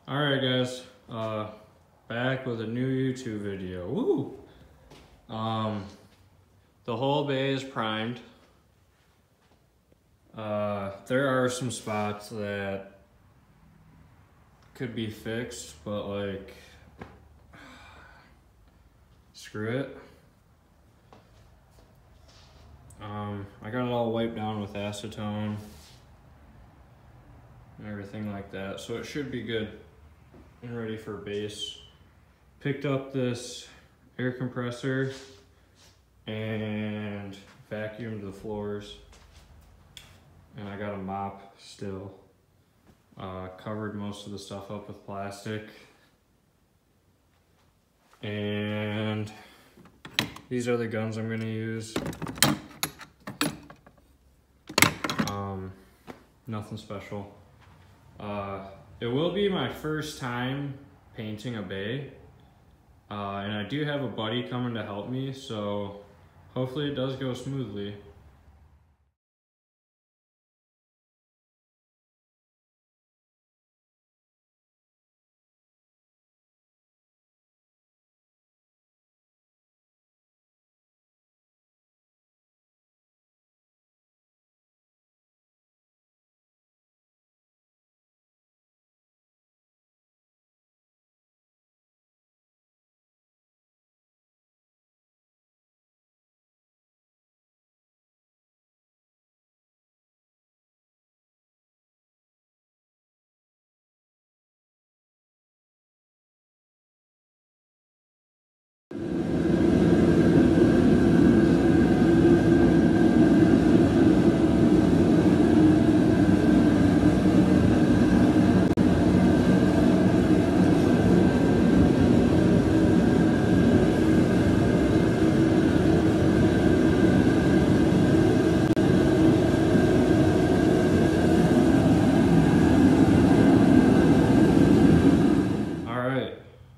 Alright guys, back with a new YouTube video. Woo! The whole bay is primed. There are some spots that could be fixed, but like, screw it. I got it all wiped down with acetone and everything like that, so it should be good and ready for base. Picked up this air compressor and vacuumed the floors, and I got a mop still. Covered most of the stuff up with plastic, and these are the guns I'm gonna use. Nothing special. It will be my first time painting a bay, and I do have a buddy coming to help me, so hopefully it does go smoothly.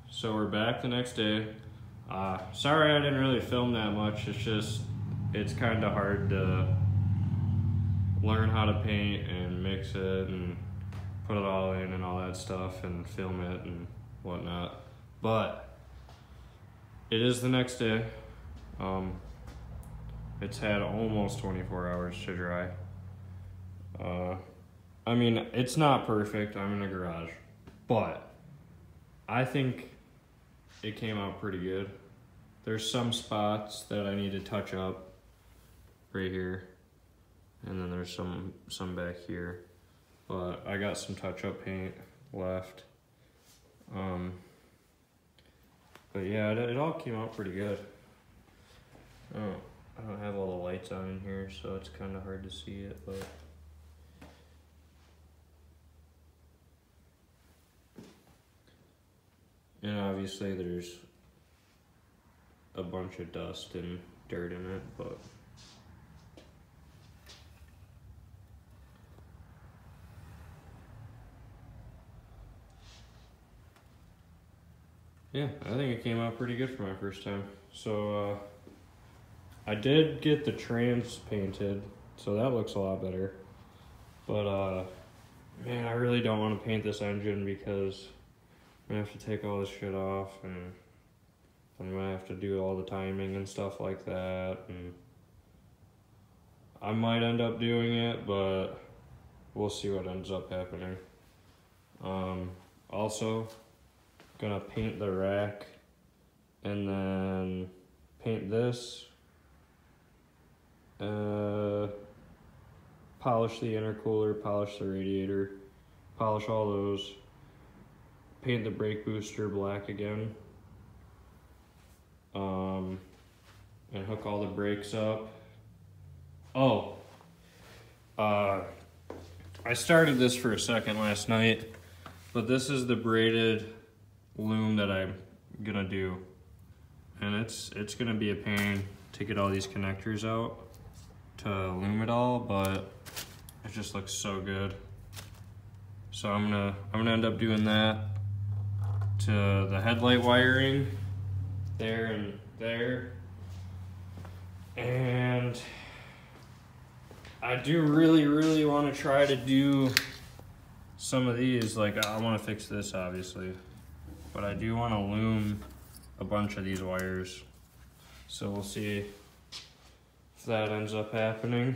So we're back the next day. Sorry I didn't really film that much. It's kind of hard to learn how to paint and mix it and put it all in and all that stuff and film it and whatnot. But it is the next day. It's had almost 24 hours to dry. I mean, it's not perfect. I'm in a garage, but I think it came out pretty good. There's some spots that I need to touch up right here, and then there's some back here, but I got some touch-up paint left. But yeah, it all came out pretty good. I don't have all the lights on in here, so it's kind of hard to see it, but and obviously there's a bunch of dust and dirt in it, but yeah, I think it came out pretty good for my first time. So I did get the trans painted, so that looks a lot better. But man, I really don't want to paint this engine because I'm gonna have to take all this shit off, and I'm gonna have to do all the timing and stuff like that, and I might end up doing it, but we'll see what ends up happening. Also, gonna paint the rack and then paint this, polish the intercooler, polish the radiator, polish all those, paint the brake booster black again, and hook all the brakes up. Oh, I started this for a second last night, but this is the braided loom that I'm gonna do, and it's gonna be a pain to get all these connectors out to loom it all, but it just looks so good. So I'm gonna end up doing that to the headlight wiring there and there, and I do really want to try to do some of these, like I want to fix this obviously, but I do want to loom a bunch of these wires. So we'll see if that ends up happening.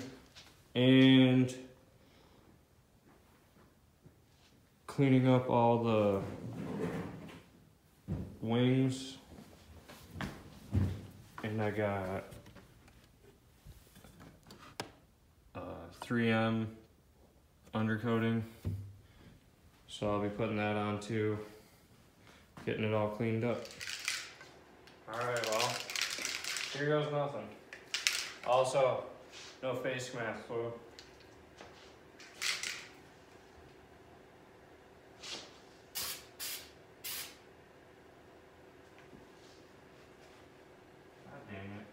And cleaning up all the wings. And I got 3M undercoating. So I'll be putting that on too, getting it all cleaned up. All right, well, here goes nothing. Also, no face mask, fool. God dang it.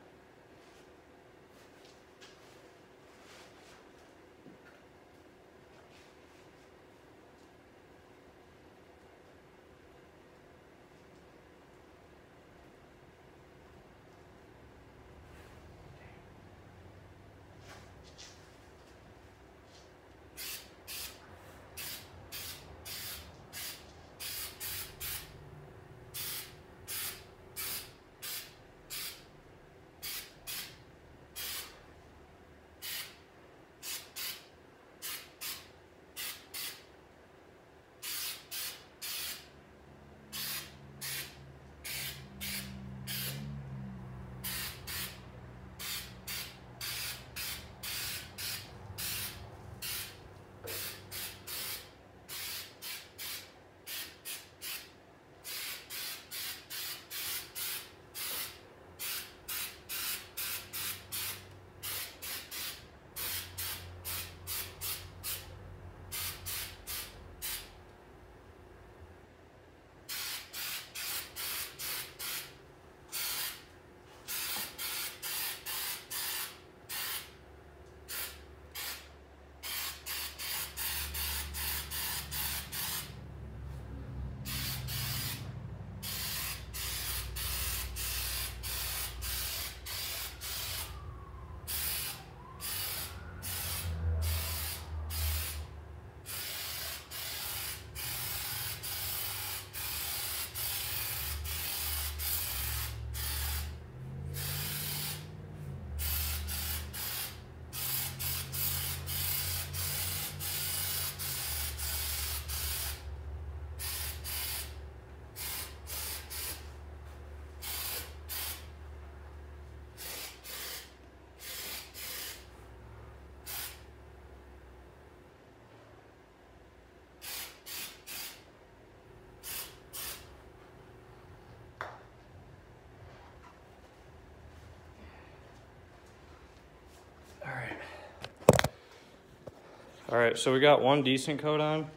All right, so we got one decent coat on,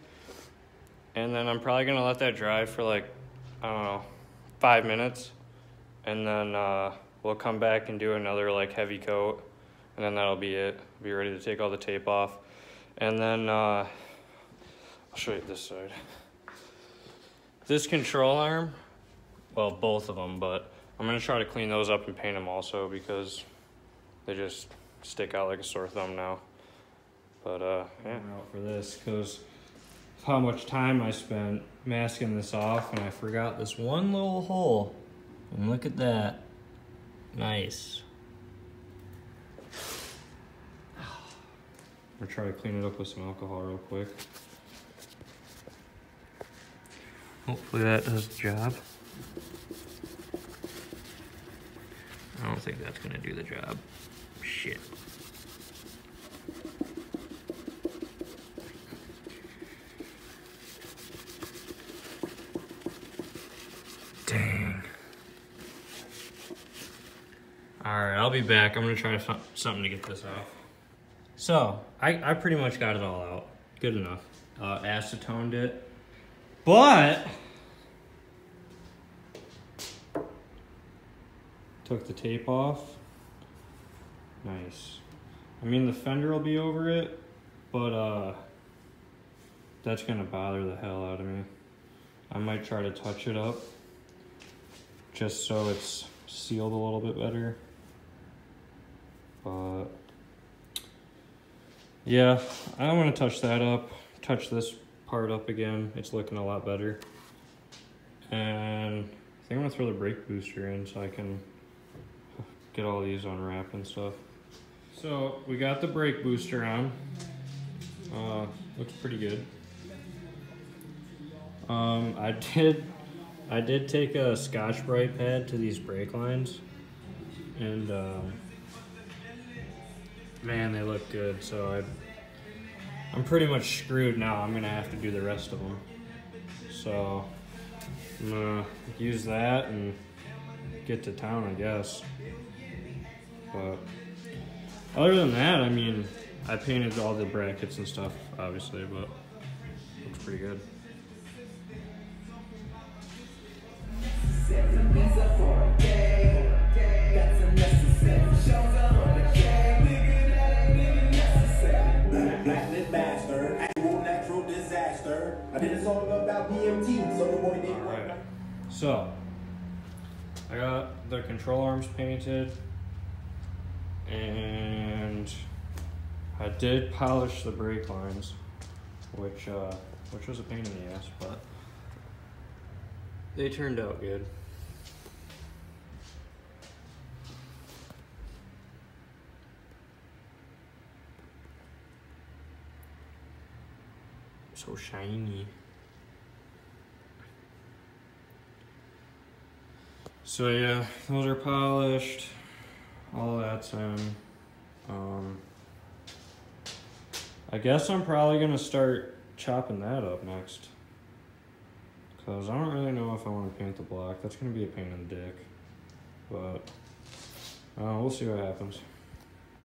and then I'm probably gonna let that dry for like, I don't know, 5 minutes, and then we'll come back and do another like heavy coat, and then that'll be it. Be ready to take all the tape off, and then I'll show you this side. This control arm, well, both of them, but I'm gonna try to clean those up and paint them also because they just stick out like a sore thumb now. But yeah. I'm out for this because of how much time I spent masking this off, and I forgot this one little hole. And look at that. Nice. I'm gonna try to clean it up with some alcohol real quick. Hopefully that does the job. I don't think that's gonna do the job. Shit. Dang. Alright, I'll be back. I'm gonna try something to get this off. So, I pretty much got it all out. Good enough. Acetoned it. But took the tape off. Nice. I mean, the fender will be over it, but that's gonna bother the hell out of me. I might try to touch it up just so it's sealed a little bit better. But yeah, I don't want to touch that up, touch this part up again. It's looking a lot better. And I think I'm gonna throw the brake booster in so I can get all these unwrapped and stuff. So we got the brake booster on. Looks pretty good. I did take a Scotch-Brite pad to these brake lines, and man, they look good. So I'm pretty much screwed now. I'm gonna have to do the rest of them. So I'm gonna use that and get to town, I guess. But other than that, I mean, I painted all the brackets and stuff, obviously, but looks pretty good. Alright, so I got the control arms painted, and I did polish the brake lines, which was a pain in the ass, but they turned out good. So shiny. So yeah, those are polished. All that's in. I guess I'm probably gonna start chopping that up next, because I don't really know if I want to paint the block. That's gonna be a pain in the dick, but we'll see what happens.